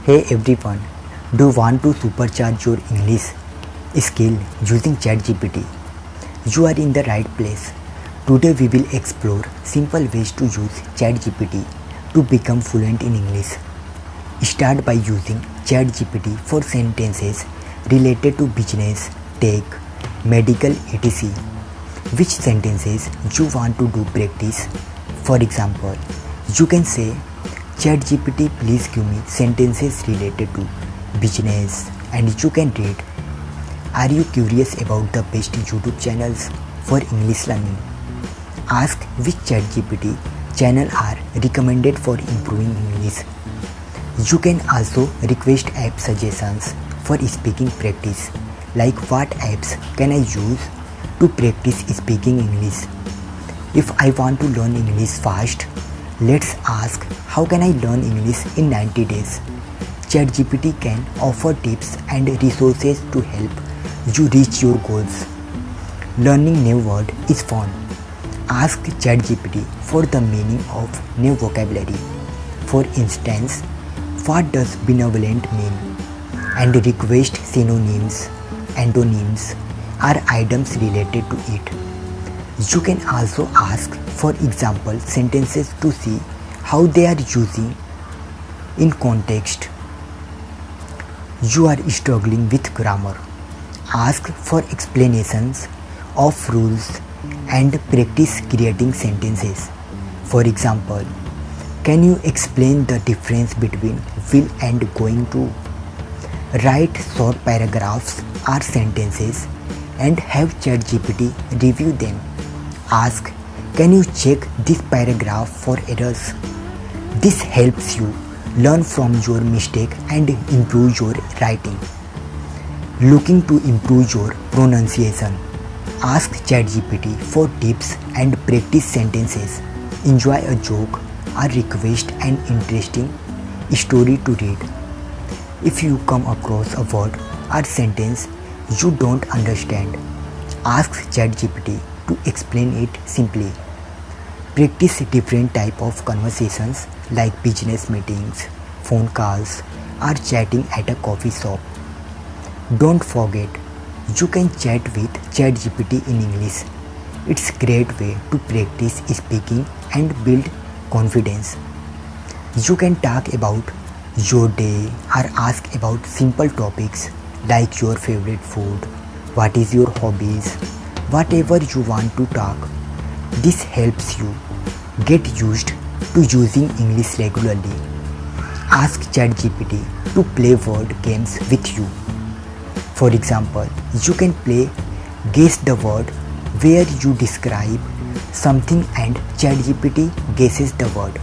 Hey everyone, do you want to supercharge your English skill using ChatGPT? You are in the right place. Today we will explore simple ways to use ChatGPT to become fluent in English. Start by using ChatGPT for sentences related to business, tech, medical, etc. Which sentences you want to do practice? For example, you can say, ChatGPT, please give me sentences related to business, and you can read. Are you curious about the best YouTube channels for English learning? Ask which ChatGPT channel are recommended for improving English. You can also request app suggestions for speaking practice, like what apps can I use to practice speaking English. If I want to learn English fast, let's ask, how can I learn English in 90 days? ChatGPT can offer tips and resources to help you reach your goals. Learning new word is fun. Ask ChatGPT for the meaning of new vocabulary. For instance, what does benevolent mean? And request synonyms, antonyms, or items related to it. You can also ask for example sentences to see how they are using in context. You are struggling with grammar. Ask for explanations of rules and practice creating sentences. For example, can you explain the difference between will and going to? Write short paragraphs or sentences and have ChatGPT review them. Ask, can you check this paragraph for errors? This helps you learn from your mistake and improve your writing. Looking to improve your pronunciation? Ask ChatGPT for tips and practice sentences. Enjoy a joke or request an interesting story to read. If you come across a word or sentence you don't understand, ask ChatGPT to explain it simply. Practice different type of conversations like business meetings, phone calls, or chatting at a coffee shop. Don't forget, you can chat with ChatGPT in English. It's a great way to practice speaking and build confidence. You can talk about your day or ask about simple topics like your favorite food, what is your hobbies, whatever you want to talk. This helps you get used to using English regularly. Ask ChatGPT to play word games with you. For example, you can play Guess the Word, where you describe something and ChatGPT guesses the word.